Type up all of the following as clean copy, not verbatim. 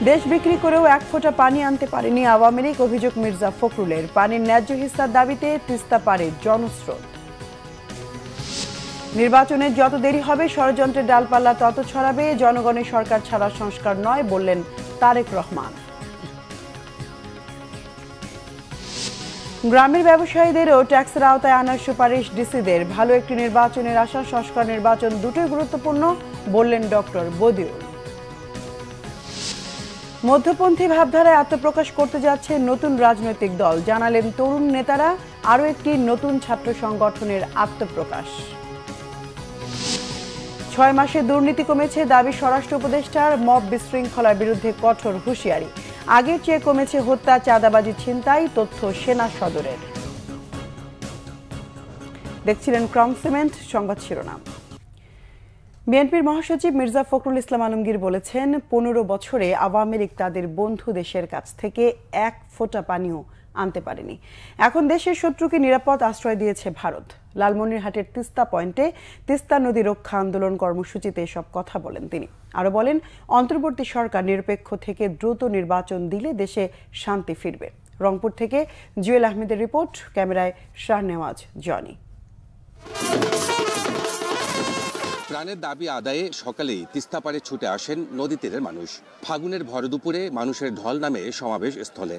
দেশ বিক্রি করেও এক ফোঁটা পানি আনতে পারেনি আওয়ামী লীগ, অভিযোগ মির্জা ফখরুলের। পানির ন্যায্য হিস্সার দাবিতে তিস্তা পারে জনস্রোত। নির্বাচনের যত দেরি হবে ষড়যন্ত্রের ডালপাল্লা তত ছড়াবে, জনগণের সরকার ছাড়া সংস্কার নয় বললেন তারেক রহমান। গ্রামের ব্যবসায়ীদেরও ট্যাক্সের আওতায় আনার সুপারিশ ডিসিদের। ভালো একটি নির্বাচনের আশা, সংস্কার নির্বাচন দুটোই গুরুত্বপূর্ণ বললেন ডক্টর বদিউল। মধ্যপন্থী ভাবধারায় আত্মপ্রকাশ করতে যাচ্ছে নতুন রাজনৈতিক দল, জানালেন তরুণ নেতারা। আরও একটি নতুন ছাত্র সংগঠনের আত্মপ্রকাশ। 6 মাসে দুর্নীতি কমেছে দাবি স্বরাষ্ট্র উপদেষ্টার। মব বিশৃঙ্খলার বিরুদ্ধে কঠোর হুঁশিয়ারি। আগের চেয়ে কমেছে হত্যা, চাঁদাবাজি, ছিনতাই, তথ্য সেনা সদরের। দেখছিলেন ক্রম সিমেন্ট, সংবাদ শিরোনাম। বিএনপির মহাসচিব মির্জা ফখরুল ইসলাম আলমগীর বলেছেন, 15 বছরে আওয়ামী লীগ তাদের বন্ধু দেশের কাছ থেকে এক ফোঁটা পানিও আনতে পারেনি। এখন দেশের শত্রুকে নিরাপদ আশ্রয় দিয়েছে ভারত। লালমনিরহাটের তিস্তা পয়েন্টে তিস্তা নদী রক্ষা আন্দোলন কর্মসূচিতে এসব কথা বলেন তিনি। আরো বলেন, অন্তর্বর্তী সরকার নিরপেক্ষ থেকে দ্রুত নির্বাচন দিলে দেশে শান্তি ফিরবে। রংপুর থেকে জুয়েল আহমেদের রিপোর্ট, ক্যামেরায় শাহনেওয়াজ জনি। প্রাণের দাবি আদায়ে সকালেই তিস্তা পাড়ে ছুটে আসেন নদী তীরের মানুষ। ফাগুনের ভর দুপুরে মানুষের ঢল নামে সমাবেশ স্থলে।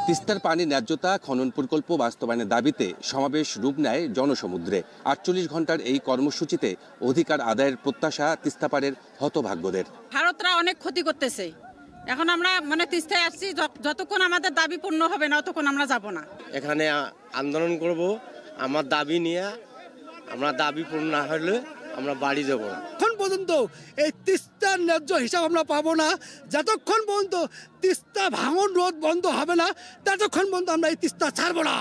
তিস্তার পানি ন্যায্যতা, খনন প্রকল্প বাস্তবায়নের দাবিতে সমাবেশ রূপ নেয় জনসমুদ্রে। 48 ঘন্টার এই কর্মসূচিতে অধিকার আদায়ের প্রত্যাশা তিস্তা পাড়ের হতভাগ্যদের। ভারতরা অনেক ক্ষতি করতেছে। এখন আমরা তিস্তায় আসছি, যতক্ষণ আমাদের দাবি পূর্ণ হবে না ততক্ষণ আমরা যাব না। এখানে আন্দোলন করব আমার দাবি নিয়ে। আমরা দাবি পূর্ণ না হলে আমরা বাড়ি যাব না। এখন পর্যন্ত এই তিস্তার ন্যায্য হিসাব আমরা পাবো না। যতক্ষণ পর্যন্ত তিস্তা ভাঙন রোধ বন্ধ হবে না ততক্ষণ পর্যন্ত আমরা এই তিস্তা ছাড়বো না।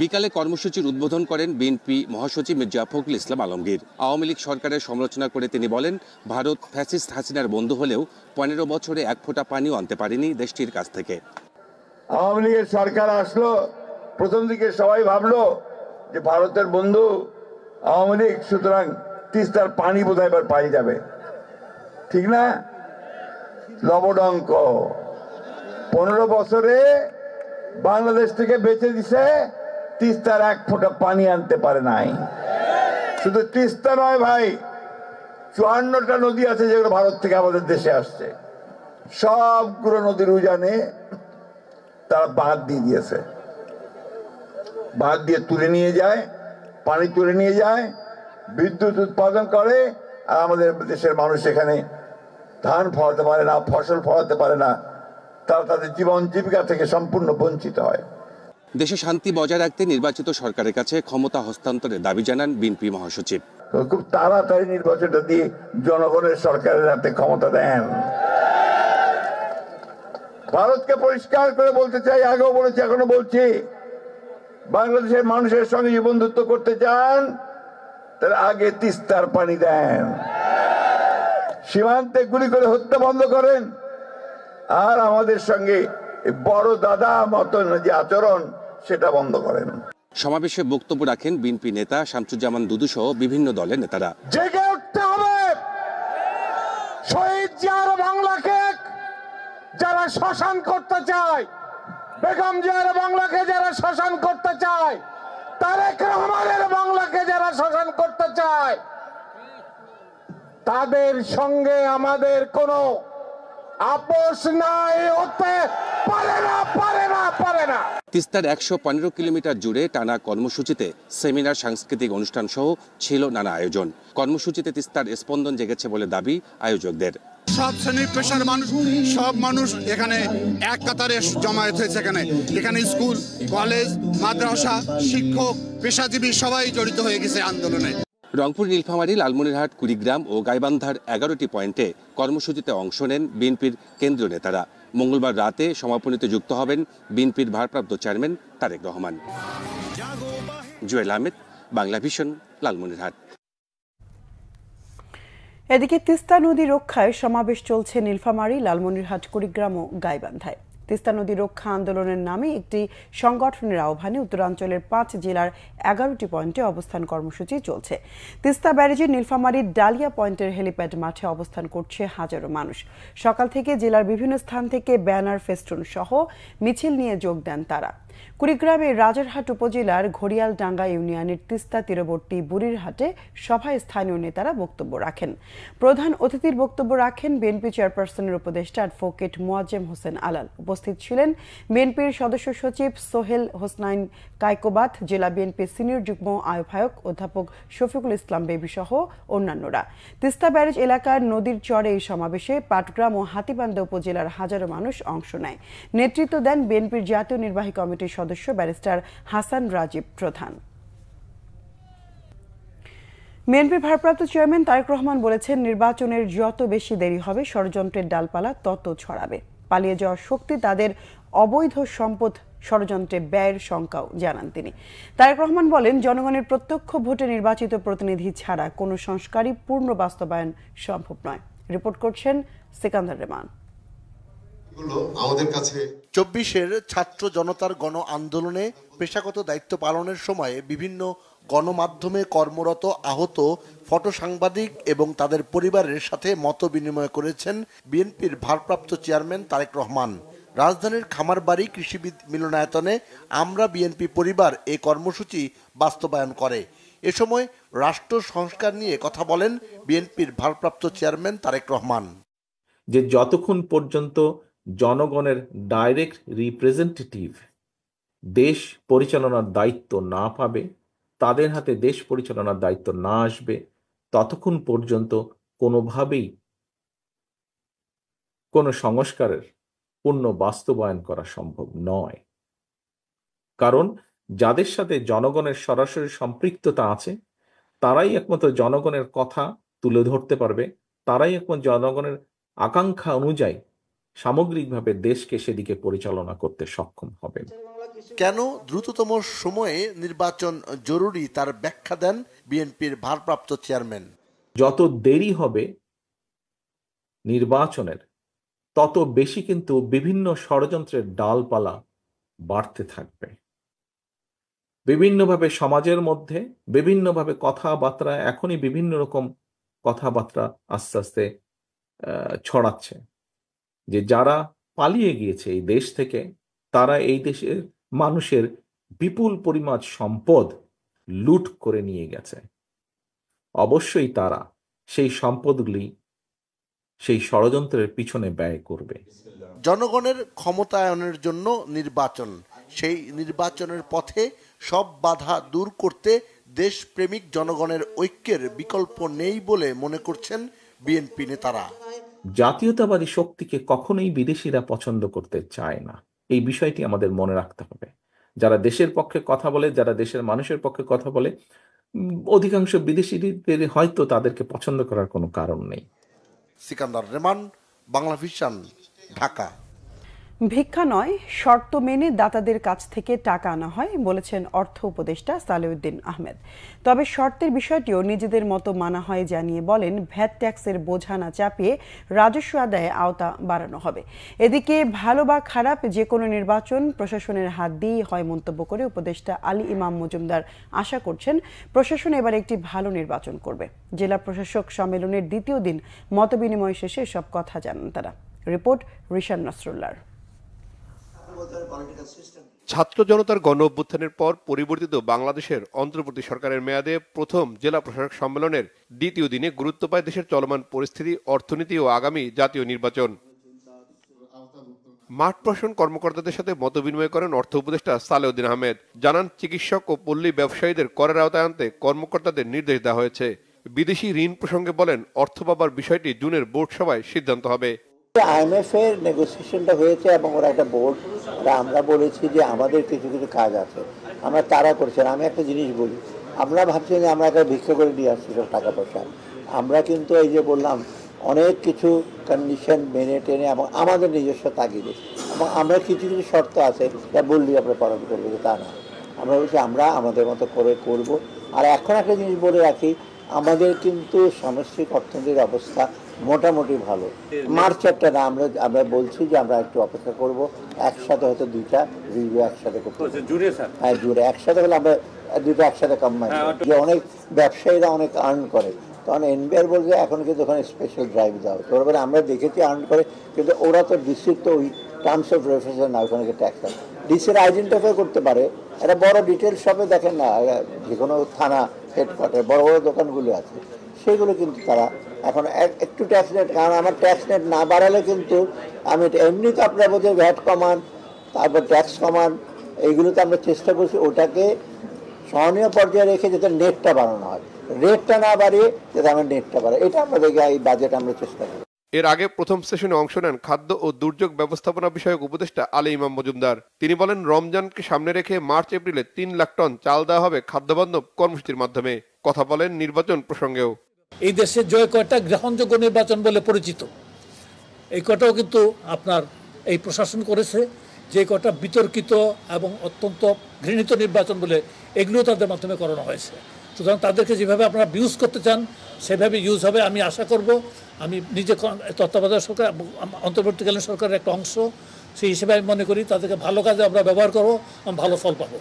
বিকালে কর্মসূচির উদ্বোধন করেন বিএনপি মহাসচিব মির্জা ফখরুল ইসলাম আলমগীর। আওয়ামী লীগ সরকারের সমালোচনা করে তিনি বলেন, ভারত ফ্যাসিস্ট হাসিনার বন্ধু হলেও 15 বছরে এক ফোঁটা পানিও আনতে পারেনি দেশটির কাছ থেকে। আওয়ামী লীগের সরকার আসলো, প্রথম দিকে সবাই ভাবলো যে ভারতের বন্ধু আওয়ামী লীগ, সুতরাং তিস্তার পানি বোধহয় এবার পাই যাবে। ঠিক না? লবডঙ্ক 15 বছরে বাংলাদেশ থেকে বেঁচে দিছে, তিস্তার এক ফোঁটা পানি আনতে পারে নাই। শুধু তিস্তা নয় ভাই, 54টা নদী আছে যেগুলো ভারত থেকে আমাদের দেশে আসছে। সবগুলো নদীর উজানে তারা বাঁধ দিয়ে দিয়েছে। বাঁধ দিয়ে তুলে নিয়ে যায়, পানি তুলে নিয়ে যায়, বিদ্যুৎ উৎপাদন করে। আর আমাদের দেশের মানুষ এখানে ধান ফলাতে পারে না, ফসল ফলাতে পারে না। তারা তাদের জীবন জীবিকা থেকে সম্পূর্ণ বঞ্চিত হয়। দেশে শান্তি বজায় রাখতে নির্বাচিত সরকারের কাছে ক্ষমতা হস্তান্তরের দাবি জানান বিএনপি মহাসচিব। খুব তাড়াতাড়ি নির্বাচনটা দিয়ে জনগণের সরকারের হাতে ক্ষমতা দেন। ভারতকে পরিষ্কার করে বলতে চাই, আগেও বলেছি এখনো বলছি, বাংলাদেশের মানুষের সঙ্গে যে বন্ধুত্ব করতে চান তাহলে আগে তিস্তার পানি দেন, সীমান্তে গুলি করে হত্যা বন্ধ করেন, আর আমাদের সঙ্গে বড় দাদা মতন যে আচরণ সেটা বন্ধ করেন। সমাবেশে বক্তব্য রাখেন বিএনপি নেতা শামসুজ্জামান দুদু সহ বিভিন্ন দলের নেতারা। জেগে উঠতে হবে। শহীদ জিয়ার বাংলাকে যারা শ্মশান করতে চায়, বেগম জিয়ার বাংলাকে যারা শ্মশান করতে চায়, তারেক রহমানের বাংলাকে যারা শ্মশান করতে চায়, তাদের সঙ্গে আমাদের কোনো আপোষ নাই, হতে পারে না, পারে না, পারে না। তিস্তার 115 কিলোমিটার জুড়ে টানা কর্মসূচিতে সেমিনার, সাংস্কৃতিক অনুষ্ঠান সহ ছিল নানা আয়োজন। কর্মসূচিতে তিস্তার স্পন্দন জেগেছে বলে দাবি আয়োজকদের। সব শ্রেণীর পেশার মানুষ, সব মানুষ এখানে এক কাতারে জমায়েত হয়েছে। এখানে স্কুল, কলেজ, মাদ্রাসা, শিক্ষক, পেশাজীবী সবাই জড়িত হয়ে গেছে আন্দোলনে। রংপুর, নীলফামারী, লালমনিরহাট, কুড়িগ্রাম ও গাইবান্ধার 11টি পয়েন্টে কর্মসূচিতে অংশ নেন বিএনপির কেন্দ্রীয় নেতারা। মঙ্গলবার রাতে সমাপনীতে যুক্ত হবেন বিএনপির ভারপ্রাপ্ত চেয়ারম্যান তারেক রহমান। জুয়েল আহমেদ, বাংলা ভিশন, লালমনিরহাট। এদিকে তিস্তা নদী রক্ষায় সমাবেশ চলছে নীলফামারী, লালমনিরহাট, কুড়িগ্রাম ও গাইবান্ধায়। তিস্তা নদী রক্ষা আন্দোলনের নামে একটি সংগঠনের আহ্বানে উত্তরাঞ্চলের 5 জেলার 11টি পয়েন্টে অবস্থান কর্মসূচি চলছে। তিস্তা ব্যারেজের নীলফামারীর ডালিয়া পয়েন্টের হেলিপ্যাড মাঠে অবস্থান করছে হাজারো মানুষ। সকাল থেকে জেলার বিভিন্ন স্থান থেকে ব্যানার, ফেস্টুন সহ মিছিল নিয়ে যোগ দেন তারা। কুড়িগ্রামের রাজারহাট উপজেলার ঘড়িয়ালডাঙ্গা ইউনিয়নের তিস্তা তীরবর্তী বুড়িরহাটে সভায় স্থানীয় নেতারা বক্তব্য রাখেন। প্রধান অতিথির বক্তব্য রাখেন বিএনপি চেয়ারপারসনের উপদেষ্টা অ্যাডভোকেট মোয়াজ্জেম হোসেন আলাল। উপস্থিত ছিলেন বিএনপির সদস্য সচিব সোহেল হোসনাইন কায়কোবাদ, জেলা বিএনপি সিনিয়র যুগ্ম আহ্বায়ক অধ্যাপক শফিকুল ইসলাম বেবি সহ অন্যান্যরা। তিস্তা ব্যারেজ এলাকার নদীর চরে এই সমাবেশে পাটগ্রাম ও হাতীবান্ধা উপজেলার হাজারো মানুষ অংশ নেয়। নেতৃত্ব দেন বিএনপির জাতীয় নির্বাহী কমিটির সদস্য ব্যারিস্টার হাসান রাজীব প্রধান। বিএনপির ভারপ্রাপ্ত চেয়ারম্যান তারেক রহমান বলেছেন, নির্বাচনের যত বেশি দেরি হবে ষড়যন্ত্রের ডালপালা তত ছড়াবে। পালিয়ে যাওয়ার শক্তি তাদের, অবৈধ সম্পদ ষড়যন্ত্রে ব্যয়ের শঙ্কাও জানান তিনি। তারেক রহমান বলেন, জনগণের প্রত্যক্ষ ভোটে নির্বাচিত প্রতিনিধি ছাড়া কোনো সংস্কারই পূর্ণ বাস্তবায়ন সম্ভব নয়। রিপোর্ট করছেন সিকান্দার রেমান। আমাদের কাছে 24-এর ছাত্র জনতার গণ আন্দোলনে পেশাগত দায়িত্ব পালনের সময় বিভিন্ন গণমাধ্যমে কর্মরত আহত ফটো সাংবাদিক এবং তাদের পরিবারের সাথে মত বিনিময় করেছেন বিএনপির ভারপ্রাপ্ত চেয়ারম্যান তারেক রহমান। রাজধানীর খামারবাড়ি কৃষিবিদ মিলনায়তনে আমরা বিএনপি পরিবার এই কর্মসূচি বাস্তবায়ন করে। এ সময় রাষ্ট্র সংস্কার নিয়ে কথা বলেন বিএনপির ভারপ্রাপ্ত চেয়ারম্যান তারেক রহমান। যে যতক্ষণ পর্যন্ত জনগণের ডাইরেক্ট রিপ্রেজেন্টেটিভ দেশ পরিচালনার দায়িত্ব না পাবে, তাদের হাতে দেশ পরিচালনার দায়িত্ব না আসবে, ততক্ষণ পর্যন্ত কোনোভাবেই কোনো সংস্কারের পূর্ণ বাস্তবায়ন করা সম্ভব নয়। কারণ যাদের সাথে জনগণের সরাসরি সম্পৃক্ততা আছে, তারাই একমাত্র জনগণের কথা তুলে ধরতে পারবে, তারাই একমাত্র জনগণের আকাঙ্ক্ষা অনুযায়ী সামগ্রিকভাবে দেশকে সেদিকে পরিচালনা করতে সক্ষম হবেন। কেন দ্রুততম সময়ে নির্বাচন জরুরি তার ব্যাখ্যা দেন বিএনপির ভারপ্রাপ্ত চেয়ারম্যান। যত দেরি হবে নির্বাচনের, তত বেশি কিন্তু বিভিন্ন ষড়যন্ত্রের ডালপালা বাড়তে থাকবে। বিভিন্নভাবে সমাজের মধ্যে বিভিন্নভাবে কথাবার্তা, এখনই বিভিন্ন রকম কথাবার্তা আস্তে আস্তে ছড়াচ্ছে যে যারা পালিয়ে গিয়েছে এই দেশ থেকে, তারা এই দেশের মানুষের বিপুল পরিমাণ সম্পদ লুট করে নিয়ে গেছে। অবশ্যই তারা সেই সম্পদগুলি সেই ষড়যন্ত্রের পিছনে ব্যয় করবে। জনগণের ক্ষমতায়নের জন্য নির্বাচন, সেই নির্বাচনের পথে সব বাধা দূর করতে দেশপ্রেমিক জনগণের ঐক্যের বিকল্প নেই বলে মনে করছেন বিএনপি নেতারা। জাতীয়তাবাদী শক্তিকে কখনোই বিদেশিরা পছন্দ করতে চায় না, এই বিষয়টি আমাদের মনে রাখতে হবে। যারা দেশের পক্ষে কথা বলে, যারা দেশের মানুষের পক্ষে কথা বলে, অধিকাংশ বিদেশিদের হয়তো তাদেরকে পছন্দ করার কোনো কারণ নেই। সিকান্দার রেমান, বাংলা ভিশন, ঢাকা। ভিক্ষা নয়, শর্ত মেনে দাতাদের কাছ থেকে টাকা আনা হয় বলেছেন অর্থ উপদেষ্টা সালেউদ্দিন আহমেদ। তবে শর্তের বিষয়টিও নিজেদের মতো মানা হয় জানিয়ে বলেন, ভ্যাট ট্যাক্সের বোঝা না চাপিয়ে রাজস্ব আদায়ে আওতা বাড়ানো হবে। এদিকে ভালো বা খারাপ যে কোনো নির্বাচন প্রশাসনের হাত দিয়েই হয় মন্তব্য করে উপদেষ্টা আলী ইমাম মজুমদার আশা করছেন প্রশাসন এবার একটি ভালো নির্বাচন করবে। জেলা প্রশাসক সম্মেলনের দ্বিতীয় দিন মতবিনিময় শেষে সব কথা জানান তারা। রিপোর্ট রিশান নসরুল্লাহর। ছাত্র জনতার গণ অভ্যুত্থানের পর পরিবর্তিত বাংলাদেশের অন্তর্বর্তী সরকারের মেয়াদে প্রথম জেলা প্রশাসক সম্মেলনের দ্বিতীয় দিনে গুরুত্ব পায় দেশের চলমান পরিস্থিতি, অর্থনীতি ও আগামী জাতীয় নির্বাচন। মাঠ প্রশাসন কর্মকর্তাদের সাথে মতবিনিময় করেন অর্থ উপদেষ্টা সালেউদ্দিন আহমেদ। জানান, চিকিৎসক ও পল্লী ব্যবসায়ীদের করের আওতায় আনতে কর্মকর্তাদের নির্দেশ দেওয়া হয়েছে। বিদেশি ঋণ প্রসঙ্গে বলেন, অর্থ পাবার বিষয়টি জুনের বোর্ড সভায় সিদ্ধান্ত হবে। আইএমএফ এর নেগোসিয়েশনটা হয়েছে এবং ওরা একটা বোর্ড, আমরা বলেছি যে আমাদের কিছু কিছু কাজ আছে, আমরা তারা করছেন। আমি একটা জিনিস বলি, আমরা ভাবছি যে আমরা একটা ভিক্ষা করে দিয়ে আসছি সব টাকা পয়সা। আমরা কিন্তু এই যে বললাম অনেক কিছু কন্ডিশন মেনে টেনে এবং আমাদের নিজস্ব তাগিদে, এবং আমরা কিছু কিছু শর্ত আছে যা বললেই আমরা পালন করবো, তা না। আমরা বলছি আমরা আমাদের মতো করে করব। আর এখন একটা জিনিস বলে রাখি, আমাদের কিন্তু সামষ্টিক অর্থনীতির অবস্থা মোটামুটি ভালো। মার্চ একটা না, আমরা বলছি যে আমরা একটু অপেক্ষা করব, একসাথে হয়তো দুইটা রিভিউ একসাথে করতে জুড়ে স্যার। হ্যাঁ জুড়ে একসাথে হলে আমরা দুটো একসাথে কম্বাইন, যে অনেক ব্যবসায়ীরা অনেক আর্ন করে, তখন এনবিআর বলছে এখন কিন্তু ওখানে স্পেশাল ড্রাইভ দেওয়া হচ্ছে। ওরা আমরা দেখেছি আর্ন করে, কিন্তু ওরা তো ডিসির তো ওই টার্মস অফ রেফারেন্স না, ওখানে ট্যাক্স দেয়। ডিসির আইডেন্টিফাই করতে পারে, একটা বড় ডিটেল শপে দেখেন না, যে কোনো থানা হেডকোয়ার্টার বড় বড় দোকানগুলো আছে, সেগুলো কিন্তু তারা এখন একটু ট্যাক্স নেট, কারণ আমার ট্যাক্স নেট না বাড়ালে কিন্তু আমি এমনি তো আপনারা বোধহয় ভ্যাট কমান, তারপর ট্যাক্স কমান, এইগুলোতে আমরা চেষ্টা করছি ওটাকে সহনীয় পর্যায়ে রেখে যাতে নেটটা বাড়ানো হয়, রেটটা না বাড়িয়ে যাতে আমার নেটটা বাড়ে, এটা আমরা দেখি এই বাজেট আমরা চেষ্টা করি। এর আগে প্রথম সেশনে অংশ নেন খাদ্য ও দুর্যোগ ব্যবস্থাপনা বিষয়ক উপদেষ্টা আলী ইমাম মজুমদার। তিনি বলেন, রমজানকে সামনে রেখে মার্চ এপ্রিলে 3 লাখ টন চাল দেওয়া হবে খাদ্যবান্ধব কর্মসূচির মাধ্যমে। কথা বলেন নির্বাচন প্রসঙ্গেও। এই দেশের যে কয়টা গ্রহণযোগ্য নির্বাচন বলে পরিচিত, এই কটাও কিন্তু আপনার এই প্রশাসন করেছে। যে কটা বিতর্কিত এবং অত্যন্ত ঘৃণিত নির্বাচন বলে, এগুলো তাদের মাধ্যমে করানো হয়েছে। সুতরাং তাদেরকে যেভাবে আপনারা ইউজ করতে চান সেভাবে ইউজ হবে। আমি আশা করব, আমি নিজে তত্ত্বাবধায়ক সরকার, অন্তর্বর্তীকালীন সরকারের একটা অংশ, সেই হিসেবে আমি মনে করি তাদেরকে ভালো কাজে আমরা ব্যবহার করবো, আমি ভালো ফল পাবো।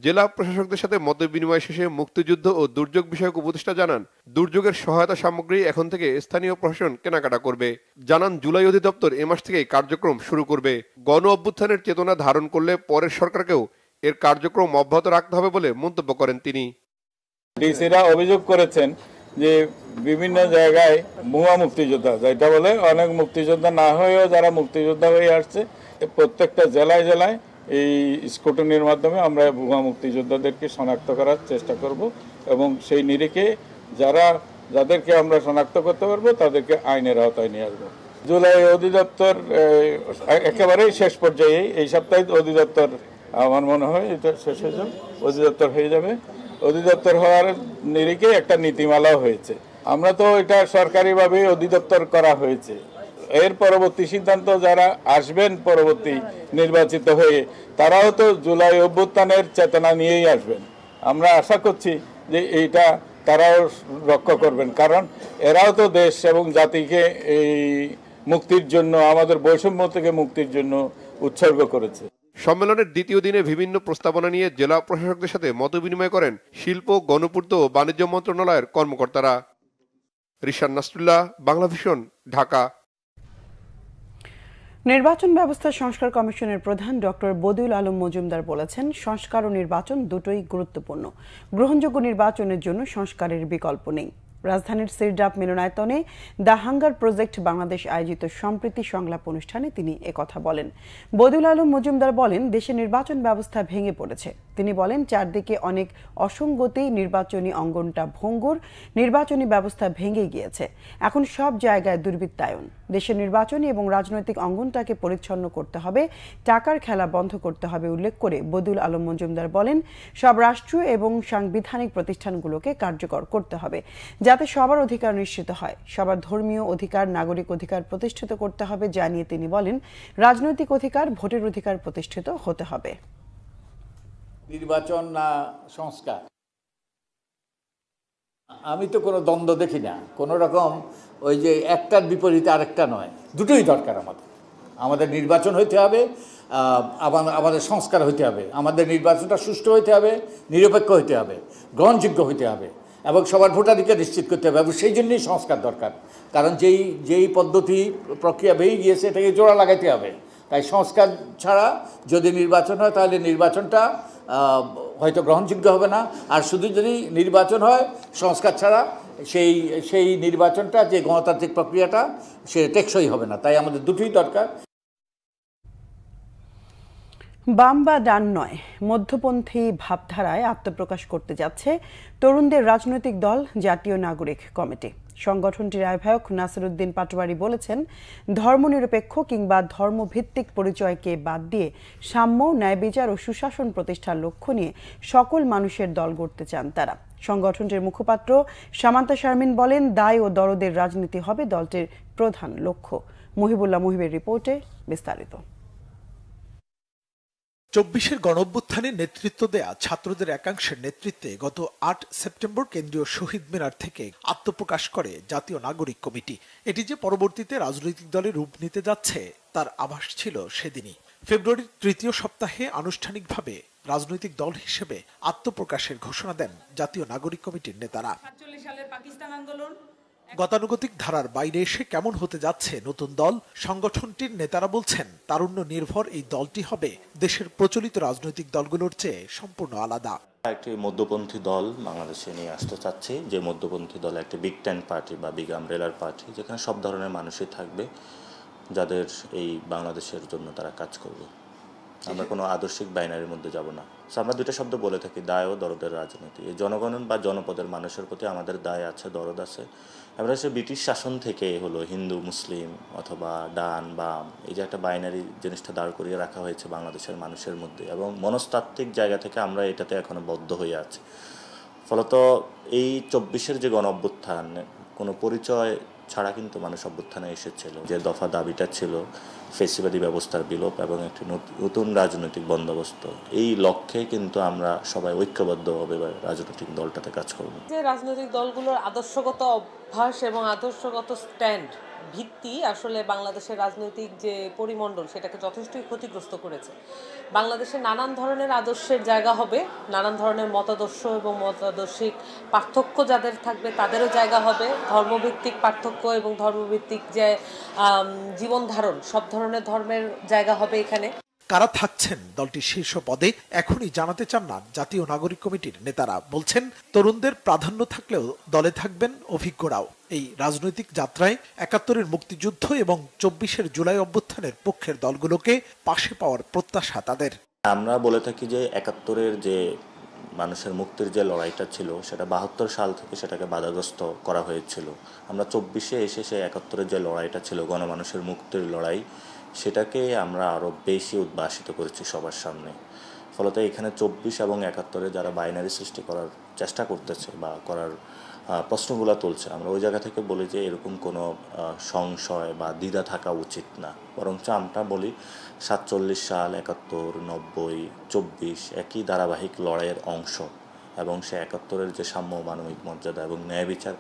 জেলা প্রশাসকদের সাথে মত বিনিময় শেষে মুক্তিযুদ্ধ ও দুর্যোগ বিষয়ক উপদেষ্টা জানান, দুর্যোগের সহায়তা সামগ্রী এখন থেকে স্থানীয় প্রশাসন কেনাকাটা করবে। জানান, জুলাই অধিদপ্তর এ মাস থেকেই কার্যক্রম শুরু করবে। গণ অভ্যুত্থানের চেতনা ধারণ করলে পরের সরকারকেও এর কার্যক্রম অব্যাহত রাখতে হবে বলে মন্তব্য করেন তিনি। ডিসিরা অভিযোগ করেছেন যে বিভিন্ন জায়গায় ভুয়া মুক্তিযোদ্ধা, যেটা বলে অনেক মুক্তিযোদ্ধা না হয়েও যারা মুক্তিযোদ্ধা হয়ে আসছে, প্রত্যেকটা জেলায় জেলায় এই স্কুটনির মাধ্যমে আমরা ভুয়া মুক্তিযোদ্ধাদেরকে শনাক্ত করার চেষ্টা করব এবং সেই নিরিখে যাদেরকে আমরা শনাক্ত করতে পারবো তাদেরকে আইনের আওতায় নিয়ে আসবো। জুলাই অধিদপ্তর একেবারেই শেষ পর্যায়ে, এই সপ্তাহে অধিদপ্তর, আমার মনে হয় এটা শেষ হয়ে যাবে, অধিদপ্তর হয়ে যাবে। অধিদপ্তর হওয়ার নিরিখে একটা নীতিমালাও হয়েছে। আমরা তো এটা সরকারিভাবে অধিদপ্তর করা হয়েছে। এর পরবর্তী সিদ্ধান্ত যারা আসবেন পরবর্তী নির্বাচিত হয়ে, তারাও তো জুলাই অভ্যুত্থানের চেতনা নিয়েই আসবেন। আমরা আশা করছি যে এইটা তারাও রক্ষা করবেন, কারণ এরাও তো দেশ এবং জাতিকে এই মুক্তির জন্য, আমাদের বৈষম্য থেকে মুক্তির জন্য উৎসর্গ করেছে। সম্মেলনের দ্বিতীয় দিনে বিভিন্ন প্রস্তাবনা নিয়ে জেলা প্রশাসকদের সাথে মতবিনিময় করেন শিল্প, গণপূর্ত ও বাণিজ্য মন্ত্রণালয়ের কর্মকর্তারা। রিশান নাসরুল্লাহ, বাংলাভিশন, ঢাকা। নির্বাচন ব্যবস্থা সংস্কার কমিশনের প্রধান ডক্টর বদিউল আলম মজুমদার বলেছেন, সংস্কার ও নির্বাচন দুটোই গুরুত্বপূর্ণ। গ্রহণযোগ্য নির্বাচনের জন্য সংস্কারের বিকল্প নেই। রাজধানীর সিরডাপ মিলনায়তনে দ্য হাঙ্গার প্রজেক্ট বাংলাদেশ আয়োজিত সম্প্রীতি সংলাপ অনুষ্ঠানে তিনি একথা বলেন। বদিউল আলম মজুমদার বলেন, দেশে নির্বাচন ব্যবস্থা ভেঙে পড়েছে। তিনি বলেন, চারদিকে অনেক অসঙ্গতি, নির্বাচনী অঙ্গনটা ভঙ্গুর, নির্বাচনী ব্যবস্থা ভেঙে গিয়েছে। এখন সব জায়গায় দুর্বৃত্তায়ন। দেশের নির্বাচনী এবং রাজনৈতিক অঙ্গনটাকে পরিচ্ছন্ন করতে হবে, টাকার খেলা বন্ধ করতে হবে উল্লেখ করে বদিউল আলম মজুমদার বলেন, সব রাষ্ট্রীয় এবং সাংবিধানিক প্রতিষ্ঠানগুলোকে কার্যকর করতে হবে যাতে সবার অধিকার নিশ্চিত হয়। সবার ধর্মীয় অধিকার, নাগরিক অধিকার প্রতিষ্ঠিত করতে হবে জানিয়ে তিনি বলেন, রাজনৈতিক অধিকার, ভোটের অধিকার প্রতিষ্ঠিত হতে হবে। নির্বাচন না সংস্কার, আমি তো কোনো দ্বন্দ্ব দেখি না। কোনো রকম ওই যে একটার বিপরীতে আরেকটা নয়, দুটোই দরকার। আমাদের নির্বাচন হইতে হবে, আমাদের সংস্কার হইতে হবে। আমাদের নির্বাচনটা সুষ্ঠু হইতে হবে, নিরপেক্ষ হইতে হবে, গ্রহণযোগ্য হইতে হবে এবং সবার ভোটাধিকার নিশ্চিত করতে হবে। এবং সেই জন্যই সংস্কার দরকার, কারণ যেই পদ্ধতি প্রক্রিয়া বেরিয়ে গিয়েছে এটাকে জোড়া লাগাইতে হবে। তাই সংস্কার ছাড়া যদি নির্বাচন হয় তাহলে নির্বাচনটা হয়তো গ্রহণযোগ্য হবে না। আর শুধু যদি নির্বাচন হয় সংস্কার ছাড়া, সেই নির্বাচনটা, যে গণতান্ত্রিক প্রক্রিয়াটা, সে টেকসই হবে না। তাই আমাদের দুটোই দরকার। বাম বা ডান নয়, মধ্যপন্থী ভাবধারায় আত্মপ্রকাশ করতে যাচ্ছে তরুণদের রাজনৈতিক দল জাতীয় নাগরিক কমিটি। সংগঠনটির আহ্বায়ক নাসিরউদ্দিন পাটোয়ারি বলেছেন, ধর্মনিরপেক্ষ কিংবা ধর্মভিত্তিক পরিচয়কে বাদ দিয়ে সাম্য, ন্যায় বিচার ও সুশাসন প্রতিষ্ঠার লক্ষ্য নিয়ে সকল মানুষের দল গড়তে চান তারা। সংগঠনটির মুখপাত্র সামান্তা শারমিন বলেন, দায় ও দরদের রাজনীতি হবে দলটির প্রধান লক্ষ্য। মহিবুল্লাহ মুহিবের রিপোর্টে বিস্তারিত। চব্বিশের গণঅভ্যুত্থানে নেতৃত্ব দেয়া ছাত্রদের একাংশের নেতৃত্বে গত ৮ সেপ্টেম্বর কেন্দ্রীয় শহীদ মিনার থেকে আত্মপ্রকাশ করে জাতীয় নাগরিক কমিটি। এটি যে পরবর্তীতে রাজনৈতিক দলে রূপ নিতে যাচ্ছে তার আভাস ছিল সেদিনই। ফেব্রুয়ারির তৃতীয় সপ্তাহে আনুষ্ঠানিকভাবে রাজনৈতিক দল হিসেবে আত্মপ্রকাশের ঘোষণা দেন জাতীয় নাগরিক কমিটির নেতারা। গতানুগতিক ধারার বাইরে এসে কেমন হতে যাচ্ছে নতুন দল? সংগঠনটির নেতারা বলছেন, তারুণ্য নির্ভর এই দলটি হবে দেশের প্রচলিত রাজনৈতিক দলগুলোর চেয়ে সম্পূর্ণ আলাদা। একটি মধ্যপন্থী দল বাংলাদেশে নিয়ে আসতে চাচ্ছি, যে মধ্যপন্থী দল একটি বিগ টেন পার্টি বা বিগ আমব্রেলার পার্টি, যেখানে সব ধরনের মানুষই থাকবে, যাদের এই বাংলাদেশের জন্য তারা কাজ করবে। আমরা কোনো আদর্শিক বাইনারির মধ্যে যাব না। আমরা দুটো শব্দ বলে থাকি, দায় ও দরদের রাজনীতি। এই জনগণ বা জনপদের মানুষের প্রতি আমাদের দায় আছে, দরদ আছে। আমরা সে ব্রিটিশ শাসন থেকে হলো হিন্দু মুসলিম অথবা ডান বাম, এই যে একটা বাইনারি জিনিসটা দাঁড় করিয়ে রাখা হয়েছে বাংলাদেশের মানুষের মধ্যে, এবং মনস্তাত্ত্বিক জায়গা থেকে আমরা এটাতে এখনো বদ্ধ হয়ে আছি। ফলত এই ২৪-এর যে গণ অভ্যুত্থান কোনো পরিচয় ছাড়া কিন্তু মানুষ অভ্যুত্থানে এসেছিল। যে দফা দাবিটা ছিল ফেসিবাদী ব্যবস্থার বিলোপ এবং একটি নতুন রাজনৈতিক বন্দোবস্ত, এই লক্ষ্যে কিন্তু আমরা সবাই ঐক্যবদ্ধভাবে রাজনৈতিক দলটাতে কাজ করব। যে রাজনৈতিক দলগুলোর আদর্শগত অভ্যাস এবং আদর্শগত স্ট্যান্ড ভিত্তি আসলে বাংলাদেশের রাজনৈতিক যে পরিমণ্ডল সেটাকে যথেষ্টই ক্ষতিগ্রস্ত করেছে। বাংলাদেশে নানান ধরনের আদর্শের জায়গা হবে, নানান ধরনের মতাদর্শ এবং মতাদর্শিক পার্থক্য যাদের থাকবে তাদেরও জায়গা হবে, ধর্মভিত্তিক পার্থক্য এবং ধর্মভিত্তিক যে জীবন ধারণ, সব ধরনের ধর্মের জায়গা হবে এখানে। কারা থাকছেন দলটির শীর্ষ পদে এখনই জানাতে চান না জাতীয় নাগরিক কমিটির নেতারা। বলছেন, তরুণদের প্রাধান্য থাকলেও দলে থাকবেন অভিজ্ঞরাও। এই রাজনৈতিক যাত্রায় ৭১-এর মুক্তিযুদ্ধ এবং ২৪-এর জুলাই অভ্যুত্থানের পক্ষের দলগুলোকে পাশে পাওয়ার প্রত্যাশা তাদের। আমরা বলে থাকি যে ৭১-এর যে মানুষের মুক্তির যে লড়াইটা ছিল সেটা ৭২ সাল থেকে সেটাকে বাধাগ্রস্ত করা হয়েছিল। আমরা ২৪-এ এসে সেই ৭১-এর যে লড়াইটা ছিল গণমানুষের মুক্তির লড়াই, সেটাকে আমরা আরও বেশি উদ্ভাসিত করেছি সবার সামনে। ফলত এখানে ২৪ এবং ৭১-এ যারা বাইনারি সৃষ্টি করার চেষ্টা করতেছে বা করার প্রশ্নগুলো তুলছে, আমরা ওই জায়গা থেকে বলি যে এরকম কোনো সংশয় বা দ্বিধা থাকা উচিত না। বরঞ্চ আমরা বলি ৪৭ সাল, ৭১, ৯০, ২৪ একই ধারাবাহিক লড়াইয়ের অংশ, এবং সে ৭১-এর যে সাম্য মানবিক মর্যাদা এবং ন্যায় বিচার,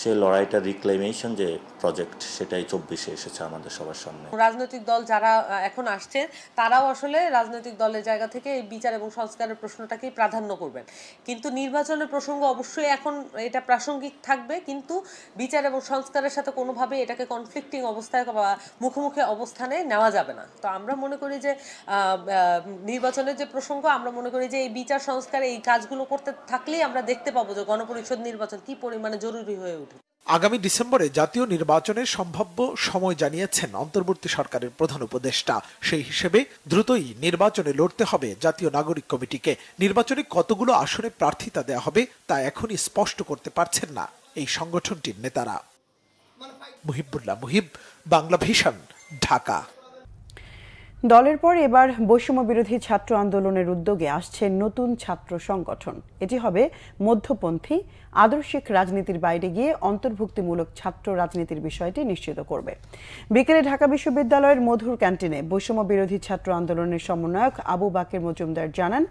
সেই লড়াইটার রিক্লেমেশন যে প্রজেক্ট, সেটাই ২৪-এ এসেছে আমাদের সবার সামনে। রাজনৈতিক দল যারা এখন আসছেন তারাও আসলে রাজনৈতিক দলের জায়গা থেকে এই বিচার এবং সংস্কারের প্রশ্নটাকেই প্রাধান্য করবেন, কিন্তু নির্বাচনের প্রসঙ্গ অবশ্যই এখন এটা প্রাসঙ্গিক থাকবে, কিন্তু বিচার এবং সংস্কারের সাথে কোনোভাবে এটাকে কনফ্লিক্টিং অবস্থায় বা মুখোমুখি অবস্থানে নেওয়া যাবে না। তো আমরা মনে করি যে নির্বাচনের যে প্রসঙ্গ, আমরা মনে করি যে এই বিচার সংস্কার এই কাজগুলো করতে থাকলেই আমরা দেখতে পাবো যে গণপরিষদ নির্বাচন কি পরিমাণে জরুরি হয়ে ওঠে। আগামী ডিসেম্বরে জাতীয় নির্বাচনের সম্ভাব্য সময় জানিয়েছেন অন্তর্বর্তী সরকারের প্রধান উপদেষ্টা। সেই হিসেবে দ্রুতই নির্বাচনে লড়তে হবে জাতীয় নাগরিক কমিটিকে। নির্বাচনে কতগুলো আসনে প্রার্থিতা দেওয়া হবে তা এখনই স্পষ্ট করতে পারছেন না এই সংগঠনটির নেতারা। মুহিবুল্লাহ মুহিব, বাংলা ভিশন, ঢাকা। দলের পর এবার বৈষম্য বিরোধী ছাত্র আন্দোলনের উদ্যোগে আসছে নতুন ছাত্র সংগঠন। এটি হবে মধ্যপন্থী, আদর্শিক রাজনীতির বাইরে গিয়ে অন্তর্ভুক্তিমূলক ছাত্র রাজনীতির বিষয়টি নিশ্চিত করবে। বিকেলে ঢাকা বিশ্ববিদ্যালয়ের মধুর ক্যান্টিনে বৈষম্য বিরোধী ছাত্র আন্দোলনের সমন্বয়ক আবু বাকের মজুমদার জানান,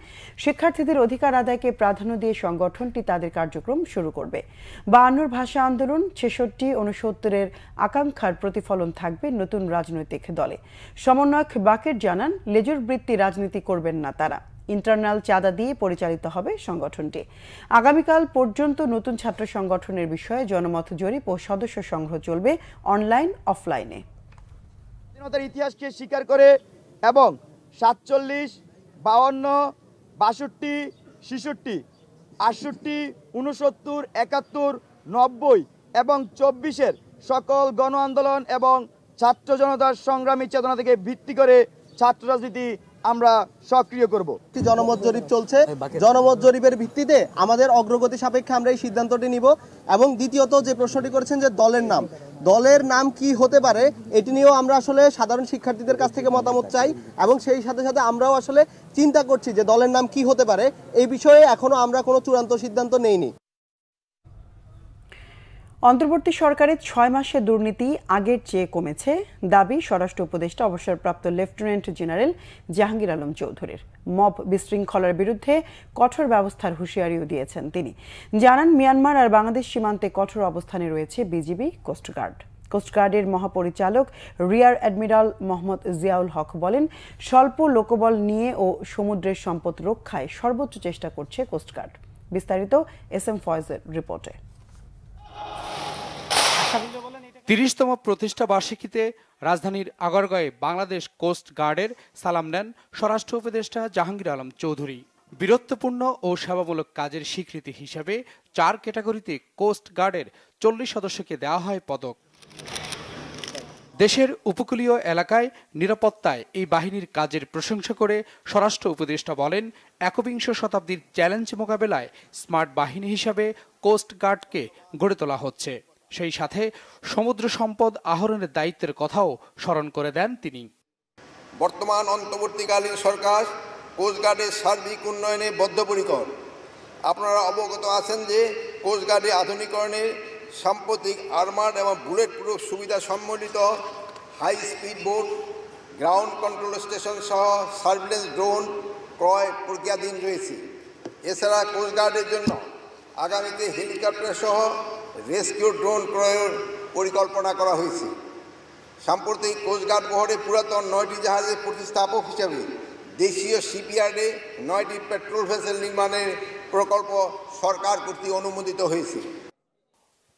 শিক্ষার্থীদের অধিকার আদায়কে প্রাধান্য দিয়ে সংগঠনটি তাদের কার্যক্রম শুরু করবে। ৫২ ভাষা আন্দোলন, ৬৬, ৬৯-এর আকাঙ্ক্ষার প্রতিফলন থাকবে নতুন রাজনৈতিক দলে। সমন্বয়ক বাকের জানান, লেজুর বৃত্তি রাজনীতি করবেন না তারা, ইন্টারনাল চাঁদা দিয়ে পরিচালিত হবে সংগঠনটি। আগামীকাল পর্যন্ত নতুন ছাত্র সংগঠনের বিষয়ে জনমত জরিপ ও সদস্য সংগ্রহ চলবে অনলাইন অফলাইনে। স্বাধীনতার ইতিহাসকে স্বীকার করে এবং ৪৭, ৫২, ৬২, ৬৬, ৬৮, ৬৯, ৭১, ৯০ এবং ২৪-এর সকল গণ আন্দোলন এবং ছাত্র জনতার সংগ্রামী চেতনা থেকে ভিত্তি করে ছাত্র রাজনীতি আমরা সক্রিয় করব। জনমত জরিপ চলছে, জনমত জরিপের ভিত্তিতে আমাদের অগ্রগতি সাপেক্ষে আমরা এই সিদ্ধান্তটি নিব। এবং দ্বিতীয়ত যে প্রশ্নটি করেছেন যে দলের নাম কি হতে পারে, এটি নিয়েও আমরা আসলে সাধারণ শিক্ষার্থীদের কাছ থেকে মতামত চাই, এবং সেই সাথে সাথে আমরাও আসলে চিন্তা করছি যে দলের নাম কি হতে পারে। এই বিষয়ে এখনো আমরা কোনো চূড়ান্ত সিদ্ধান্ত নেইনি। অন্তর্বর্তী সরকারের 6 মাসে দুর্নীতি আগের চেয়ে কমেছে দাবি স্বরাষ্ট্র উপদেষ্টা অবসরপ্রাপ্ত লেফটেন্যান্ট জেনারেল জাহাঙ্গীর আলম চৌধুরীর। মব বিশৃঙ্খলার বিরুদ্ধে কঠোর ব্যবস্থার হুঁশিয়ারিও দিয়েছেন তিনি। জানান, মিয়ানমার আর বাংলাদেশ সীমান্তে কঠোর অবস্থানে রয়েছে বিজিবি, কোস্টগার্ড। কোস্টগার্ডের মহাপরিচালক রিয়ার অ্যাডমিরাল মোহাম্মদ জিয়াউল হক বলেন, স্বল্প লোকবল নিয়ে ও সমুদ্রের সম্পদ রক্ষায় সর্বোচ্চ চেষ্টা করছে কোস্টগার্ড। বিস্তারিত এস এম ফয়েজের রিপোর্টে। ৩০তম প্রতিষ্ঠা বার্ষিকীতে রাজধানীর আগারগাঁয়ে বাংলাদেশ কোস্ট গার্ডের সালাম নেন স্বরাষ্ট্র উপদেষ্টা জাহাঙ্গীর আলম চৌধুরী। বীরত্বপূর্ণ ও সেবামূলক কাজের স্বীকৃতি হিসেবে 4 ক্যাটাগরিতে কোস্ট গার্ডের 40 সদস্যকে দেওয়া হয় পদক। দেশের উপকূলীয় এলাকায় নিরাপত্তায় এই বাহিনীর কাজের প্রশংসা করে স্বরাষ্ট্র উপদেষ্টা বলেন, একবিংশ শতাব্দীর চ্যালেঞ্জ মোকাবেলায় স্মার্ট বাহিনী হিসাবে কোস্ট গার্ডকে গড়ে তোলা হচ্ছে। সেই সাথে সমুদ্র সম্পদ আহরণের দায়িত্বের কথাও স্মরণ করে দেন তিনি। বর্তমান অন্তর্বর্তীকালীন সরকার কোস্টগার্ডের সার্বিক উন্নয়নে বদ্ধপরিকর। আপনারা অবগত আছেন যে কোস্টগার্ডের আধুনিকরণে সাম্প্রতিক আর্মার্ড এবং বুলেট প্রুফ সুবিধা সম্বলিত high speed boat, ground control station সহ সার্ভিলেন্স ড্রোন ক্রয় প্রক্রিয়াধীন রয়েছে। এছাড়া কোস্টগার্ডের জন্য আগামীতে হেলিকপ্টার সহ রেস্কিউ ড্রোন ক্রয়ের পরিকল্পনা করা হয়েছে। সাম্প্রতিক কোস্টগার্ড বহরে পুরাতন 9টি জাহাজের প্রতিস্থাপক হিসেবে দেশীয় শিপইয়ার্ডে 9টি পেট্রোল ভেসেল নির্মাণের প্রকল্প সরকার কর্তৃক অনুমোদিত হয়েছে।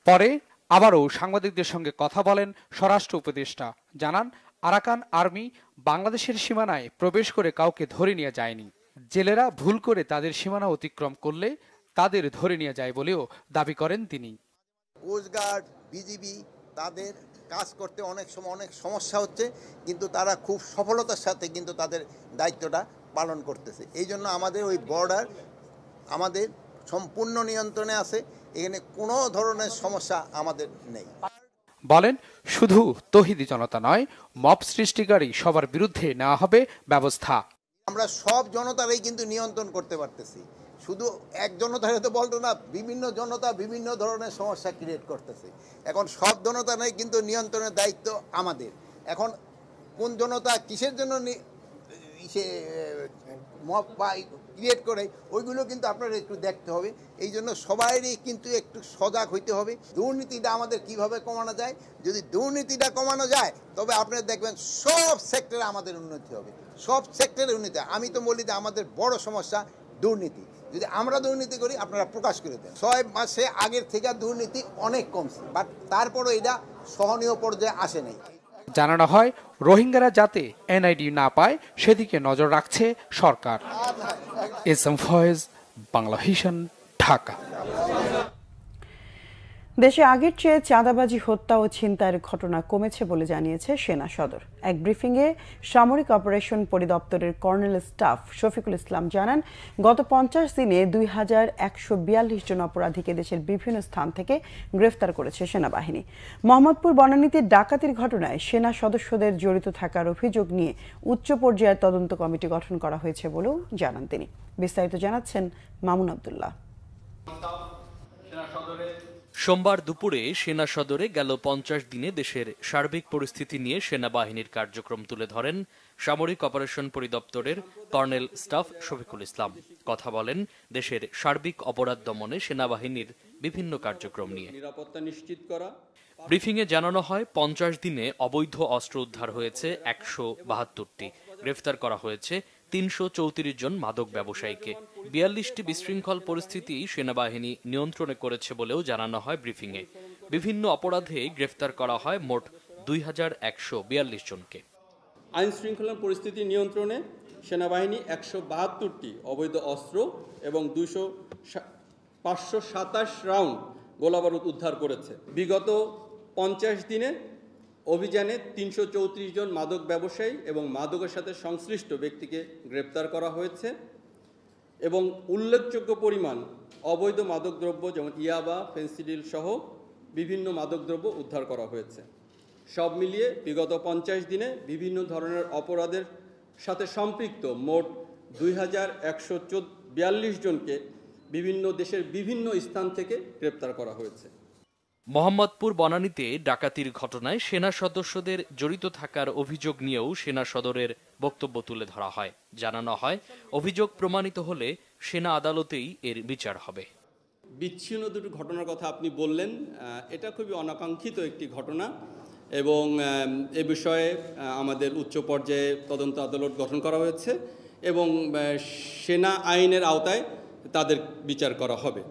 পরে আবারও সাংবাদিকদের সঙ্গে কথা বলেন স্বরাষ্ট্র উপদেষ্টা। জানান, আরাকান আর্মি বাংলাদেশের সীমানায় প্রবেশ করে কাউকে ধরে নিয়ে যায়নি। জেলেরা ভুল করে তাদের সীমানা অতিক্রম করলে তাদের ধরে নিয়ে যায় বলেও দাবি করেন তিনি। কোস্টগার্ড, বিজিবি তাদের কাজ করতে অনেক সময় অনেক সমস্যা হচ্ছে, কিন্তু তারা খুব সফলতার সাথে কিন্তু তাদের দায়িত্বটা পালন করতেছে। এই জন্য আমাদের ওই বর্ডার আমাদের সম্পূর্ণ নিয়ন্ত্রণে আছে, এখানে কোনো ধরনের সমস্যা আমাদের নেই। বলেন, শুধু তৌহিদি জনতা নয়, মব সৃষ্টিকারী সবার বিরুদ্ধে নেওয়া হবে ব্যবস্থা। আমরা সব জনতারাই কিন্তু নিয়ন্ত্রণ করতে পারতেছি, শুধু এক জনতারে তো বলতো না, বিভিন্ন জনতা বিভিন্ন ধরনের সমস্যা ক্রিয়েট করতেছে। এখন সব জনতা নেই, কিন্তু নিয়ন্ত্রণের দায়িত্ব আমাদের। এখন কোন জনতা কিসের জন্য মব ক্রিয়েট করে ওইগুলো কিন্তু আপনারা একটু দেখতে হবে। এই জন্য সবাইরই কিন্তু একটু সজাগ হইতে হবে। দুর্নীতিটা আমাদের কিভাবে কমানো যায়, যদি দুর্নীতিটা কমানো যায় তবে আপনারা দেখবেন সব সেক্টরে আমাদের উন্নতি হবে, সব সেক্টরে উন্নতি। আমি তো বলি যে আমাদের বড় সমস্যা দুর্নীতি। যদি আমরা দুর্নীতি করি আপনারা প্রকাশ করে দেন। 6 মাসে আগের থেকে দুর্নীতি অনেক কমছে, বাট তারপরও এটা সহনীয় পর্যায়ে আসে নাই। জানানো হয়, রোহিঙ্গারা যাতে এনআইডি না পায় সেদিকে নজর রাখছে সরকার। S M Faiz, Bangla vision, Dhaka. দেশে আগের চেয়ে চাঁদাবাজি, হত্যা ও ছিনতাইয়ের ঘটনা কমেছে বলে জানিয়েছে সেনা সদর। এক ব্রিফিংয়ে সামরিক operation পরিদপ্তরের colonel staff Shafiqul Islam জানান, গত 50 দিনে 2142 জন অপরাধীকে দেশের বিভিন্ন স্থান থেকে গ্রেফতার করেছে সেনাবাহিনী। মোহাম্মদপুর বনানীতে ডাকাতির ঘটনায় সেনা সদস্যদের জড়িত থাকার অভিযোগ নিয়ে উচ্চ পর্যায়ের তদন্ত কমিটি গঠন করা হয়েছে বলেও জানান তিনি। বিস্তারিত জানাচ্ছেন মামুন আব্দুল্লাহ। সোমবার দুপুরে সেনা সদরে গেল 50 দিনে দেশের সার্বিক পরিস্থিতি নিয়ে সেনাবাহিনীর কার্যক্রম তুলে ধরেন সামরিক operation পরিদপ্তরের colonel staff Shafiqul Islam. কথা বলেন দেশের সার্বিক অপরাধ দমনে সেনাবাহিনীর বিভিন্ন কার্যক্রম নিয়ে। নিরাপত্তা নিশ্চিত করা। ব্রিফিংয়ে জানানো হয়, 50 দিনে অবৈধ অস্ত্র উদ্ধার হয়েছে 172টি, গ্রেফতার করা হয়েছে 334 জন মাদক ব্যবসায়ীকে। 42টি বিশৃঙ্খল পরিস্থিতি সেনাবাহিনী নিয়ন্ত্রণে করেছে বলেও জানানো হয় ব্রিফিংয়ে। বিভিন্ন অপরাধে গ্রেফতার করা হয় মোট 2142 জনকে। আইন শৃঙ্খলা পরিস্থিতি নিয়ন্ত্রণে সেনাবাহিনী 172টি অবৈধ অস্ত্র এবং 527 রাউন্ড গোলাবারুদ উদ্ধার করেছে। বিগত 50 দিনে অভিযানে 334 জন মাদক ব্যবসায়ী এবং মাদকের সাথে সংশ্লিষ্ট ব্যক্তিকে গ্রেপ্তার করা হয়েছে এবং উল্লেখযোগ্য পরিমাণ অবৈধ মাদকদ্রব্য যেমন ইয়াবা, ফেন্সিডিল সহ বিভিন্ন মাদকদ্রব্য উদ্ধার করা হয়েছে। সব মিলিয়ে বিগত 50 দিনে বিভিন্ন ধরনের অপরাধের সাথে সম্পৃক্ত মোট 2142 জনকে বিভিন্ন দেশের বিভিন্ন স্থান থেকে গ্রেপ্তার করা হয়েছে। মোহাম্মদপুর বনানীতে ডাকাতির ঘটনায় সেনা সদস্যদের জড়িত থাকার অভিযোগ নিয়েও সেনা সদরের বক্তব্য তুলে ধরা হয়। জানানো হয়, অভিযোগ প্রমাণিত হলে সেনা আদালতেই এর বিচার হবে। বিচ্ছিন্ন দুটো ঘটনার কথা আপনি বললেন, এটা খুবই অনাকাঙ্ক্ষিত একটি ঘটনা এবং এ বিষয়ে আমাদের উচ্চ পর্যায়ে তদন্ত আদালত গঠন করা হয়েছে এবং সেনা আইনের আওতায় তাদের বিচার করা হবে।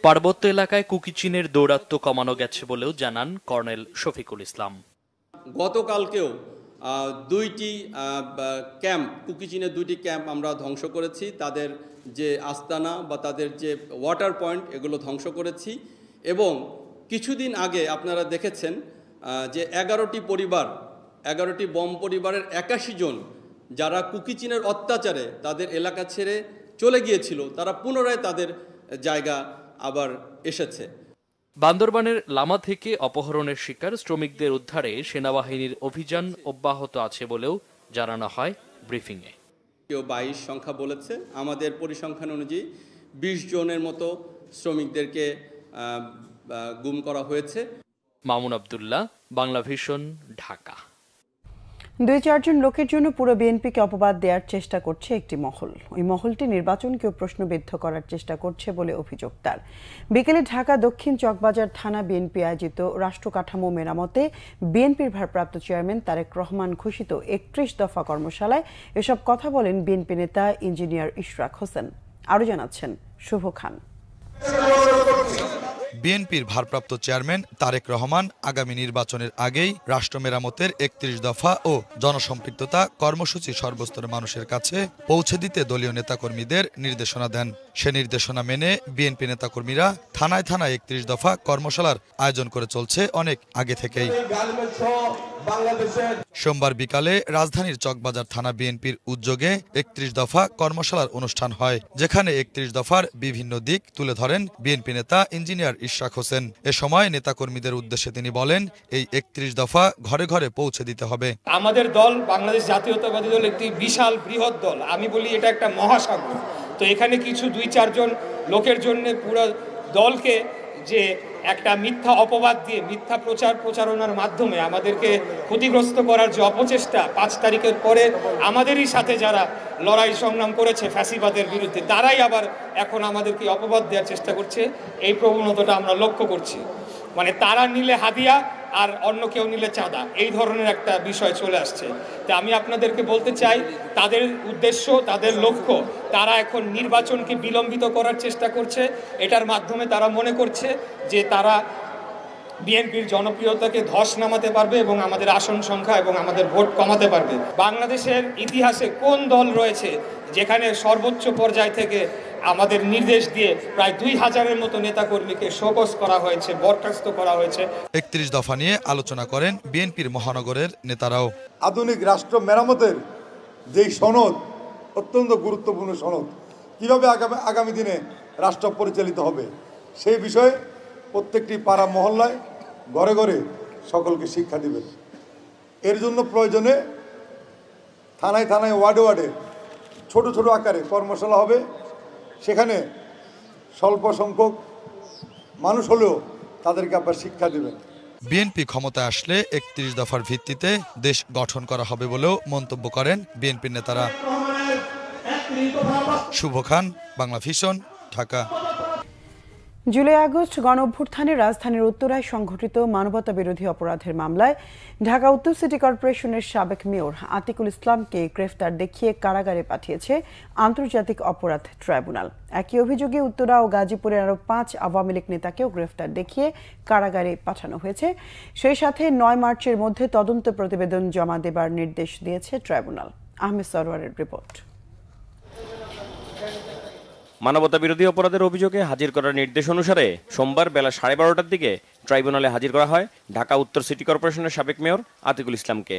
পার্বত্য এলাকায় কুকিচিনের দৌরাত্ম্য কমানো গেছে বলেও জানান কর্নেল শফিকুল ইসলাম। গতকালকেও 2টি ক্যাম্প, কুকিচিনের 2টি ক্যাম্প আমরা ধ্বংস করেছি। তাদের যে আস্তানা বা তাদের যে ওয়াটার পয়েন্ট এগুলো ধ্বংস করেছি এবং কিছুদিন আগে আপনারা দেখেছেন যে 11টি বম পরিবারের 81 জন যারা কুকিচিনের অত্যাচারে তাদের এলাকা ছেড়ে চলে গিয়েছিল, তারা পুনরায় তাদের জায়গা আবার এসেছে। বান্দরবানের লামা থেকে অপহরণের শিকার শ্রমিকদের উদ্ধারে সেনাবাহিনীর অভিযান অব্যাহত আছে বলেও জানানো হয় ব্রিফিংয়ে। কেউ 22 সংখ্যা বলেছে, আমাদের পরিসংখ্যান অনুযায়ী 20 জনের মতো শ্রমিকদেরকে গুম করা হয়েছে। মামুন আব্দুল্লাহ, বাংলা ভিশন, ঢাকা। 2-4 জন লোকের জন্য পুরো বিএনপিকে অপবাদ দেওয়ার চেষ্টা করছে একটি মহল। ওই মহলটি নির্বাচনকেও প্রশ্নবিদ্ধ করার চেষ্টা করছে বলে অভিযোগ তার। বিকেলে ঢাকা দক্ষিণ চকবাজার থানা বিএনপি আয়োজিত রাষ্ট্রকাঠামো মেরামতে বিএনপির ভারপ্রাপ্ত চেয়ারম্যান তারেক রহমান ঘোষিত 31 দফা কর্মশালায় এসব কথা বলেন বিএনপি নেতা ইঞ্জিনিয়ার ইশরাক হোসেন। আরও জানাচ্ছেন শুভ খান। বিএনপির ভারপ্রাপ্ত চেয়ারম্যান তারেক রহমান আগামী নির্বাচনের আগেই রাষ্ট্র মেরামতের 31 দফা ও জনসম্পৃক্ততা কর্মসূচি সর্বস্তরের মানুষের কাছে পৌঁছে দিতে দলীয় নেতাকর্মীদের নির্দেশনা দেন। সে নির্দেশনা মেনে বিএনপি নেতাকর্মীরা থানায় থানায় 31 দফা কর্মশালার আয়োজন করে চলছে অনেক আগে থেকেই। সোমবার বিকালে রাজধানীর চকবাজার থানা বিএনপির উদ্যোগে 31 দফা কর্মশালার অনুষ্ঠান হয়, যেখানে 31 দফার বিভিন্ন দিক তুলে ধরেন বিএনপি নেতা ইঞ্জিনিয়ার ইশরাক হোসেন। এ সময় নেতাকর্মীদের উদ্দেশ্যে তিনি বলেন, এই 31 দফা ঘরে ঘরে পৌঁছে দিতে হবে। আমাদের দল বাংলাদেশ জাতীয়তাবাদী দল একটি বিশাল বৃহৎ দল, আমি বলি এটা একটা মহাসাগর। তো এখানে কিছু 2-4 জন লোকের জন্য পুরো দলকে যে একটা মিথ্যা অপবাদ দিয়ে মিথ্যা প্রচারণার মাধ্যমে আমাদেরকে ক্ষতিগ্রস্ত করার যে অপচেষ্টা, 5 তারিখের পরে আমাদেরই সাথে যারা লড়াই সংগ্রাম করেছে ফ্যাসিবাদের বিরুদ্ধে, তারাই আবার এখন আমাদেরকে অপবাদ দেওয়ার চেষ্টা করছে। এই প্রবণতাটা আমরা লক্ষ্য করছি। মানে তারা নিলে হাদিয়া আর অন্য কেউ নিলে চাঁদা, এই ধরনের একটা বিষয় চলে আসছে। তা আমি আপনাদেরকে বলতে চাই, তাদের উদ্দেশ্য, তাদের লক্ষ্য, তারা এখন নির্বাচনকে বিলম্বিত করার চেষ্টা করছে। এটার মাধ্যমে তারা মনে করছে যে তারা বিএনপির জনপ্রিয়তাকে ধস নামাতে পারবে এবং আমাদের আসন সংখ্যা এবং আমাদের ভোট কমাতে পারবে। বাংলাদেশের ইতিহাসে কোন দল রয়েছে যেখানে সর্বোচ্চ পর্যায় থেকে আমাদের নির্দেশ দিয়ে প্রায় 2000-এর মতো নেতাকর্মীকে শোকজ করা হয়েছে, বরখাস্ত করা হয়েছে। 31 দফা নিয়ে আলোচনা করেন বিএনপির মহানগরের নেতারাও। আধুনিক রাষ্ট্র মেরামতের যেই সনদ, অত্যন্ত গুরুত্বপূর্ণ সনদ, কিভাবে আগামী দিনে রাষ্ট্র পরিচালিত হবে সেই বিষয়ে প্রত্যেকটি পাড়া মহল্লায় ঘরে ঘরে সকলকে শিক্ষা দিবেন। এর জন্য প্রয়োজনে থানায় থানায় ওয়ার্ডে ওয়ার্ডে ছোট ছোট আকারে কর্মশালা হবে। সেখানে স্বল্প সংখ্যক মানুষ হলেও তাদেরকে আপনার শিক্ষা দেবেন। বিএনপি ক্ষমতায় আসলে 31 দফার ভিত্তিতে দেশ গঠন করা হবে বলেও মন্তব্য করেন বিএনপির নেতারা। Shuvo Khan, Bangla vision, Dhaka. July August গণঅভ্যুত্থানে রাজধানীর উত্তরায় সংঘটিত মানবতা বিরোধী অপরাধের মামলায় ঢাকা উত্তর সিটি কর্পোরেশনের সাবেক মেয়র আতিকুল ইসলামকে গ্রেফতার দেখিয়ে কারাগারে পাঠিয়েছে আন্তর্জাতিক অপরাধ ট্রাইব্যুনাল। একই অভিযোগে উত্তরা ও গাজীপুরের আরও 5 আওয়ামী লীগ নেতাকেও গ্রেফতার দেখিয়ে কারাগারে পাঠানো হয়েছে। সেই সাথে 9 মার্চের মধ্যে তদন্ত প্রতিবেদন জমা দেবার নির্দেশ দিয়েছে ট্রাইব্যুনাল। আহমেদ সরওয়ারের রিপোর্ট। মানবতা বিরোধী অপরাধের অভিযোগে হাজির করার নির্দেশ অনুসারে সোমবার বেলা 12:30টার দিকে ট্রাইব্যুনালে হাজির করা হয় ঢাকা উত্তর সিটি কর্পোরেশনের সাবেক মেয়র আতিকুল ইসলামকে।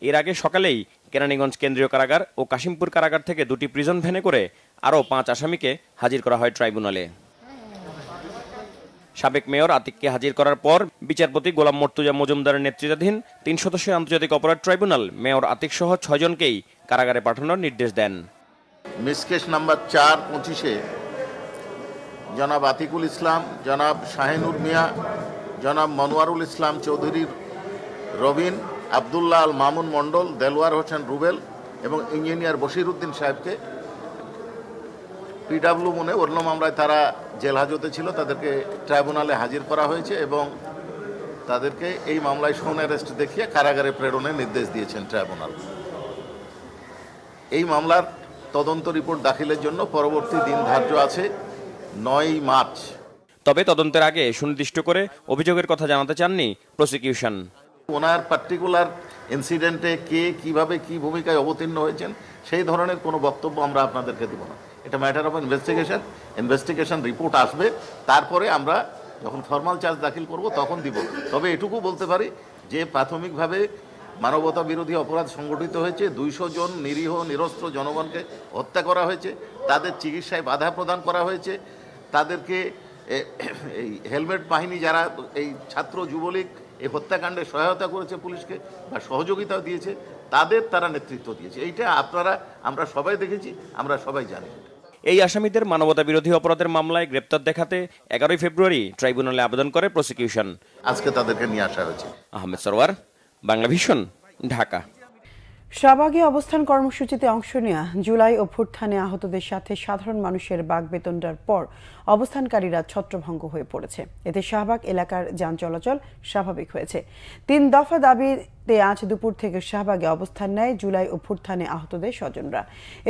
এর আগে সকালেই কেরানীগঞ্জ কেন্দ্রীয় কারাগার ও কাশিমপুর কারাগার থেকে 2টি প্রিজন ভ্যানে করে আরও 5 আসামিকে হাজির করা হয় ট্রাইব্যুনালে। সাবেক মেয়র আতিককে হাজির করার পর বিচারপতি গোলাম মর্তুজা মজুমদারের নেতৃত্বাধীন 3 সদস্যের আন্তর্জাতিক অপরাধ ট্রাইব্যুনাল মেয়র আতিক সহ 6 জনকেই কারাগারে পাঠানোর নির্দেশ দেন। মিসকেস নাম্বার 4-25-এ জনাব আতিকুল ইসলাম, জনাব শাহিনুর মিয়া, জনাব মনোয়ারুল ইসলাম চৌধুরীর রবিন, আবদুল্লাহ আল মামুন মণ্ডল, দেলওয়ার হোসেন রুবেল এবং ইঞ্জিনিয়ার বশির উদ্দিন সাহেবকে পিডাব্লিউ মনে অন্য মামলায় তারা জেল হাজতে ছিল, তাদেরকে ট্রাইব্যুনালে হাজির করা হয়েছে এবং তাদেরকে এই মামলায় শোন অ্যারেস্ট দেখিয়ে কারাগারে প্রেরণের নির্দেশ দিয়েছেন ট্রাইব্যুনাল। এই মামলার তদন্ত রিপোর্ট দাখিলের জন্য পরবর্তী দিন ধার্য আছে 9 মার্চ। তবে তদন্তের আগে সুনির্দিষ্ট করে অভিযোগের কথা জানাতে চাননি প্রসিকিউশন। ওনার পার্টিকুলার ইনসিডেন্টে কে কিভাবে কি ভূমিকায় অবতীর্ণ হয়েছেন সেই ধরনের কোনো বক্তব্য আমরা আপনাদেরকে দেব না। এটা ম্যাটার অফ ইনভেস্টিগেশন রিপোর্ট আসবে, তারপরে আমরা যখন ফর্মাল চার্জ দাখিল করব তখন দিব। তবে এটুকু বলতে পারি যে প্রাথমিকভাবে মানবতা বিরোধী অপরাধ সংগঠিত হয়েছে, 200 জন নিরীহ নিরস্ত্র জনগণকে হত্যা করা হয়েছে, তাদের চিকিৎসায় বাধা প্রদান করা হয়েছে, তাদেরকে এই হেলমেট বাহিনী যারা এই ছাত্র যুবলীগ এই হত্যাকাণ্ডে সহায়তা করেছে পুলিশকে বা সহযোগিতা দিয়েছে, তারা নেতৃত্ব দিয়েছে। এইটা আমরা সবাই দেখেছি, আমরা সবাই জানি। এই আসামিদের মানবতা বিরোধী অপরাধের মামলায় গ্রেপ্তার দেখাতে 11 ফেব্রুয়ারি ট্রাইব্যুনালে আবেদন করে প্রসিকিউশন। আজকে তাদেরকে নিয়ে আসা হয়েছে। আহমেদ সরওয়ার, বাংলা ভিশন, ঢাকা। শাহবাগে অবস্থান কর্মসূচিতে অংশ নেওয়া জুলাই অভ্যুত্থানে আহতদের সাথে সাধারণ মানুষের বাকবেতনটার পর অবস্থানকারীরা ছত্রভঙ্গ হয়ে পড়েছে। এতে শাহবাগ এলাকার যান চলাচল স্বাভাবিক হয়েছে। 3 দফা দাবিতে আজ দুপুর থেকে শাহবাগে অবস্থান নেয় জুলাই অভ্যুত্থানে আহতদের স্বজনরা।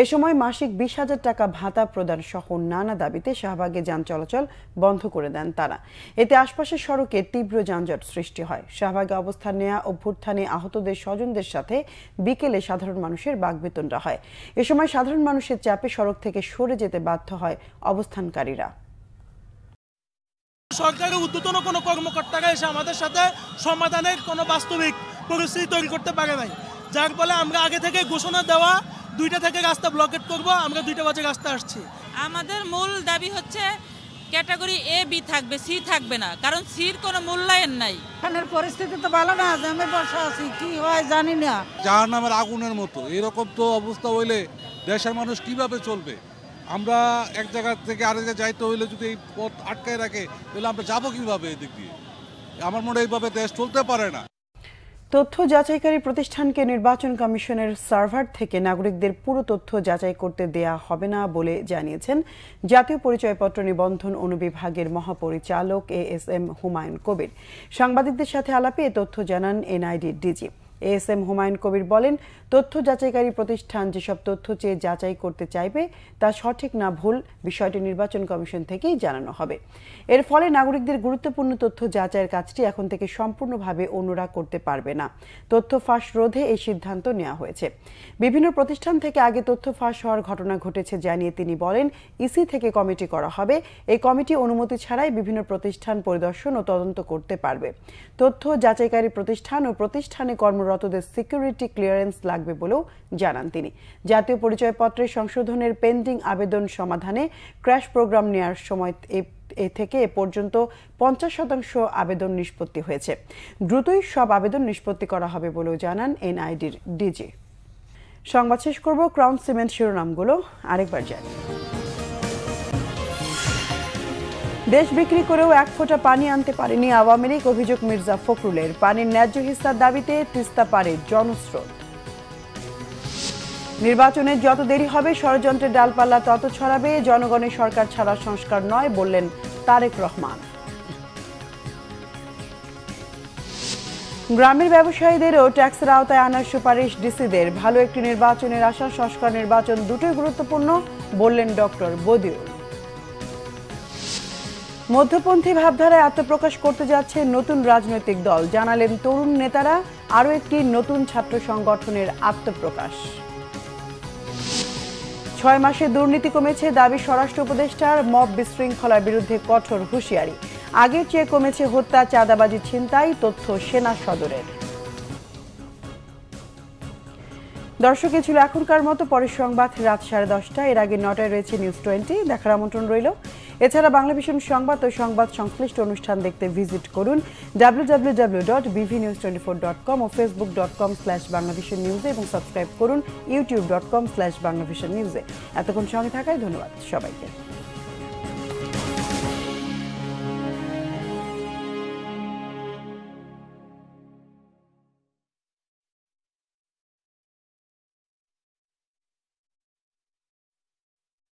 এ সময় মাসিক 20,000 টাকা ভাতা প্রদান সহ নানা দাবিতে শাহবাগে যান চলাচল বন্ধ করে দেন তারা। এতে আশপাশের সড়কে তীব্র যানজট সৃষ্টি হয়। শাহবাগে অবস্থান নেওয়া অভ্যুত্থানে আহতদের স্বজনদের সাথে বিকেলে সাধারণ মানুষের বাকবেতনটা হয়। এ সময় সাধারণ মানুষের চাপে সড়ক থেকে সরে যেতে বাধ্য হয় অবস্থানকারীরা। সরকারের ঊর্ধ্বতন কোনো কর্মকর্তারা এসে আমাদের সাথে সমাধানের কোনো বাস্তবিক পরিস্থিতি তৈরি করতে পারে নাই, যার ফলে আমরা আগে থেকে ঘোষণা দেওয়া 2টা থেকে রাস্তা ব্লকেট করব, আমরা 2টা বাজে রাস্তা আসছি। আমাদের মূল দাবি হচ্ছে ক্যাটাগরি এ বি থাকবে, সি থাকবে না, কারণ সির কোনো মূল্যায়ন নাই। এখানের পরিস্থিতি তো ভালো না, আমি বসে আছি, কি হয় জানি না। জাহান্নামের আগুনের মতো এরকম তো অবস্থা হইলে দেশের মানুষ কিভাবে চলবে? আমরা এক জায়গা থেকে আরেক জায়গায় যাইতে হইলে যদি এই পথ আটকায় রাখে তাহলে আমরা যাবো কিভাবে এদিক দিয়ে? আমার মনে হয় এইভাবে দেশ চলতে পারে না। তথ্য যাচাইকারী প্রতিষ্ঠানকে নির্বাচন কমিশনের সার্ভার থেকে নাগরিকদের পুরো তথ্য যাচাই করতে দেয়া হবে না বলে জানিয়েছেন জাতীয় পরিচয়পত্র নিবন্ধন অনুবিভাগের মহাপরিচালক ASM হুমায়ুন কবির। সাংবাদিকদের সাথে আলাপে এ তথ্য জানান NID DG. ASM Humayun Kabir বলেন, তথ্য যাচাইকারী প্রতিষ্ঠান যেসব তথ্য চেয়ে যাচাই করতে চাইবে তা সঠিক না ভুল বিষয়টি নির্বাচন কমিশন থেকেই জানানো হবে। এর ফলে নাগরিকদের গুরুত্বপূর্ণ তথ্য যাচাইয়ের কাজটি এখন থেকে সম্পূর্ণভাবে অন্যরা করতে পারবে না। তথ্য ফাঁস রোধে এই সিদ্ধান্ত নেওয়া হয়েছে। বিভিন্ন প্রতিষ্ঠান থেকে আগে তথ্য ফাঁস হওয়ার ঘটনা ঘটেছে জানিয়ে তিনি বলেন, ইসি থেকে কমিটি করা হবে। এই কমিটি অনুমতি ছাড়াই বিভিন্ন প্রতিষ্ঠান পরিদর্শন ও তদন্ত করতে পারবে। তথ্য যাচাইকারী প্রতিষ্ঠান ও প্রতিষ্ঠানে কর্মরতদের সিকিউরিটি ক্লিয়ারেন্স লাগবে বলেও জানান তিনি। জাতীয় পরিচয়পত্রের সংশোধনের পেন্ডিং আবেদন সমাধানে ক্র্যাশ প্রোগ্রাম নেওয়ার সময় থেকে এ পর্যন্ত 50% আবেদন নিষ্পত্তি হয়েছে। দ্রুতই সব আবেদন নিষ্পত্তি করা হবে বলেও জানান NIDর ডিজি। সংবাদ শেষ করব ক্রাউন সিমেন্ট শিরোনামগুলো আরেকবার জানি। দেশ বিক্রি করেও 1 ফোঁটা পানি আনতে পারেনি আওয়ামী লীগ, অভিযোগ মির্জা ফখরুলের। পানির ন্যায্য হিস্সার দাবিতে তিস্তা পারে জনস্রোত। নির্বাচনের যত দেরি হবে ষড়যন্ত্রের ডালপাল্লা তত ছড়াবে, জনগণের সরকার ছাড়া সংস্কার নয় বললেন তারেক রহমান। গ্রামের ব্যবসায়ীদেরও ট্যাক্সের আওতায় আনার সুপারিশ ডিসিদের। ভালো একটি নির্বাচনের আশা, সংস্কার নির্বাচন দুটোই গুরুত্বপূর্ণ বললেন ডক্টর বদিউল। মধ্যপন্থী ভাবধারায় আত্মপ্রকাশ করতে যাচ্ছে নতুন রাজনৈতিক দল, জানালেন তরুণ নেতারা। আরও একটি নতুন ছাত্র সংগঠনের আত্মপ্রকাশ। 6 মাসে দুর্নীতি কমেছে দাবি স্বরাষ্ট্র উপদেষ্টার। মব বিশৃঙ্খলার বিরুদ্ধে কঠোর হুঁশিয়ারি। আগের চেয়ে কমেছে হত্যা, চাঁদাবাজি, ছিনতাই, তথ্য সেনা সদরের। দর্শক, এ ছিল এখনকার মতো। পরের সংবাদ রাত 10:30। এর আগে 9টায় রয়েছে নিউজ 20, দেখার আমন্ত্রণ রইল। এছাড়া বাংলা ভিশন সংবাদ ও সংবাদ সংশ্লিষ্ট অনুষ্ঠান দেখতে ভিজিট করুন www.bvnews24.com ও facebook.com/banglavisionnews এবং সাবস্ক্রাইব করুন youtube.com/banglavisionnews। এতক্ষণ সঙ্গে থাকায় ধন্যবাদ সবাইকে।